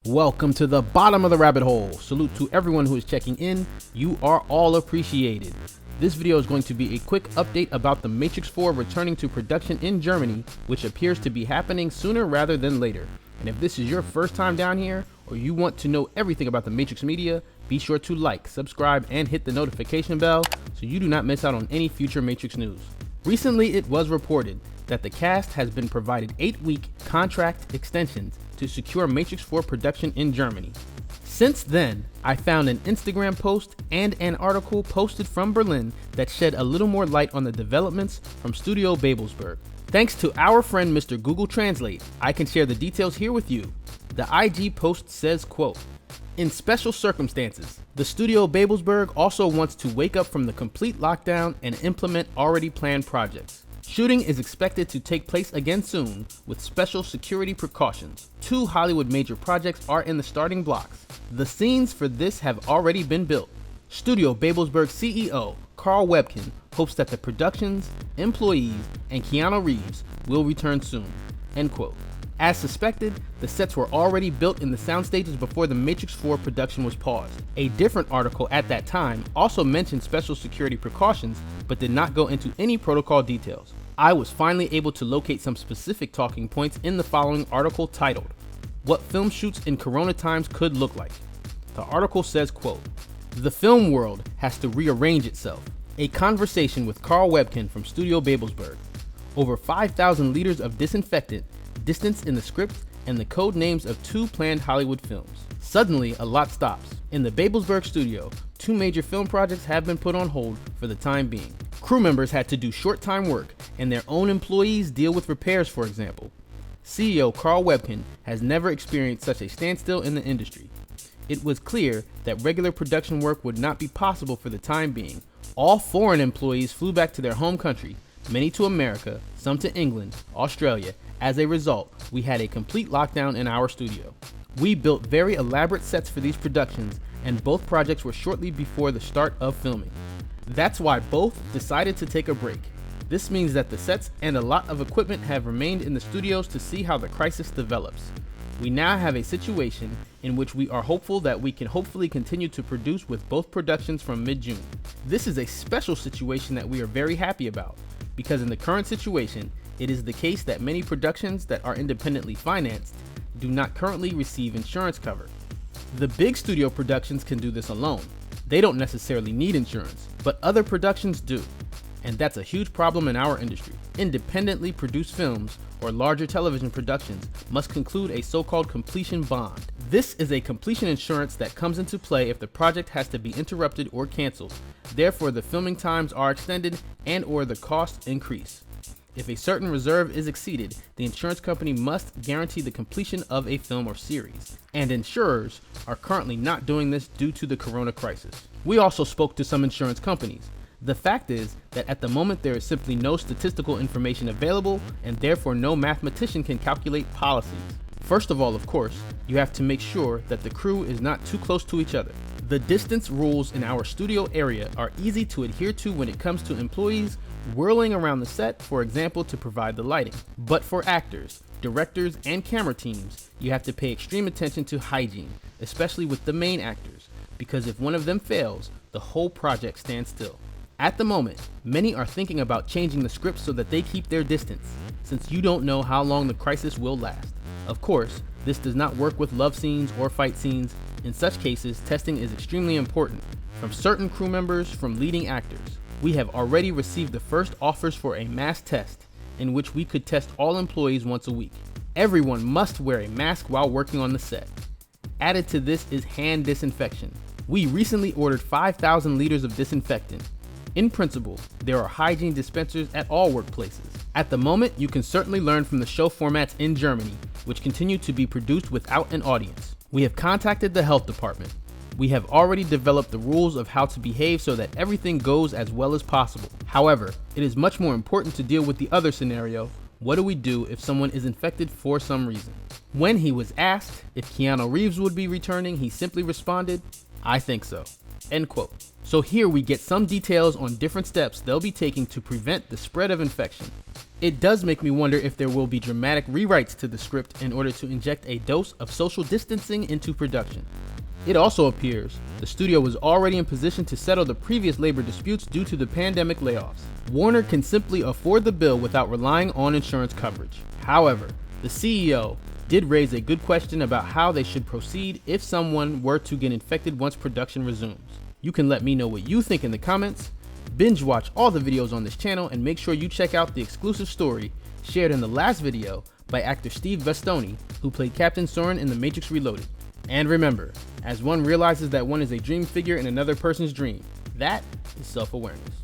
Welcome to the bottom of the rabbit hole. Salute to everyone who is checking in. You are all appreciated. This video is going to be a quick update about the Matrix 4 returning to production in Germany, which appears to be happening sooner rather than later. And if this is your first time down here, or you want to know everything about the Matrix media, be sure to like, subscribe, and hit the notification bell so you do not miss out on any future Matrix news. Recently, it was reported that the cast has been provided 8-week contract extensions to secure Matrix 4 production in Germany. Since then, I found an Instagram post and an article posted from Berlin that shed a little more light on the developments from Studio Babelsberg. Thanks to our friend Mr. Google Translate, I can share the details here with you. The IG post says, quote, "In special circumstances, the Studio Babelsberg also wants to wake up from the complete lockdown and implement already planned projects. Shooting is expected to take place again soon with special security precautions. 2 Hollywood major projects are in the starting blocks. The scenes for this have already been built. Studio Babelsberg CEO Carl Webkin hopes that the productions, employees, and Keanu Reeves will return soon." End quote. As suspected, the sets were already built in the sound stages before the Matrix 4 production was paused. A different article at that time also mentioned special security precautions, but did not go into any protocol details. I was finally able to locate some specific talking points in the following article titled, "What Film Shoots in Corona Times Could Look Like." The article says, quote, "The film world has to rearrange itself. A conversation with Carl Webkin from Studio Babelsberg. Over 5,000 liters of disinfectant, distance in the script, and the code names of 2 planned Hollywood films. Suddenly, a lot stops. In the Babelsberg studio, 2 major film projects have been put on hold for the time being. Crew members had to do short-time work, and their own employees deal with repairs, for example. CEO Carl Webkin has never experienced such a standstill in the industry. It was clear that regular production work would not be possible for the time being. All foreign employees flew back to their home country, many to America, some to England, Australia. As a result, we had a complete lockdown in our studio. We built very elaborate sets for these productions, and both projects were shortly before the start of filming. That's why both decided to take a break. This means that the sets and a lot of equipment have remained in the studios to see how the crisis develops. We now have a situation in which we are hopeful that we can hopefully continue to produce with both productions from mid-June. This is a special situation that we are very happy about, because in the current situation, it is the case that many productions that are independently financed do not currently receive insurance cover. The big studio productions can do this alone. They don't necessarily need insurance, but other productions do. And that's a huge problem in our industry. Independently produced films or larger television productions must conclude a so-called completion bond. This is a completion insurance that comes into play if the project has to be interrupted or canceled. Therefore, the filming times are extended and or the costs increase. If a certain reserve is exceeded, the insurance company must guarantee the completion of a film or series, and insurers are currently not doing this due to the corona crisis. We also spoke to some insurance companies. The fact is that at the moment there is simply no statistical information available, and therefore no mathematician can calculate policies. First of all, of course, you have to make sure that the crew is not too close to each other. The distance rules in our studio area are easy to adhere to when it comes to employees whirling around the set, for example, to provide the lighting. But for actors, directors, and camera teams, you have to pay extreme attention to hygiene, especially with the main actors, because if one of them fails, the whole project stands still. At the moment, many are thinking about changing the script so that they keep their distance, since you don't know how long the crisis will last. Of course, this does not work with love scenes or fight scenes. In such cases, testing is extremely important, from certain crew members, from leading actors. We have already received the first offers for a mass test, in which we could test all employees once a week. Everyone must wear a mask while working on the set. Added to this is hand disinfection. We recently ordered 5,000 liters of disinfectant. In principle, there are hygiene dispensers at all workplaces. At the moment, you can certainly learn from the show formats in Germany, which continue to be produced without an audience. We have contacted the health department. We have already developed the rules of how to behave so that everything goes as well as possible. However, it is much more important to deal with the other scenario. What do we do if someone is infected for some reason? When he was asked if Keanu Reeves would be returning, he simply responded, "I think so." End quote. So here we get some details on different steps they'll be taking to prevent the spread of infection. It does make me wonder if there will be dramatic rewrites to the script in order to inject a dose of social distancing into production. It also appears the studio was already in position to settle the previous labor disputes due to the pandemic layoffs. Warner can simply afford the bill without relying on insurance coverage. However, the CEO did raise a good question about how they should proceed if someone were to get infected once production resumes. You can let me know what you think in the comments. Binge watch all the videos on this channel and make sure you check out the exclusive story shared in the last video by actor Steve Bastoni, who played Captain Soren in The Matrix Reloaded. And remember, as one realizes that one is a dream figure in another person's dream, that is self-awareness.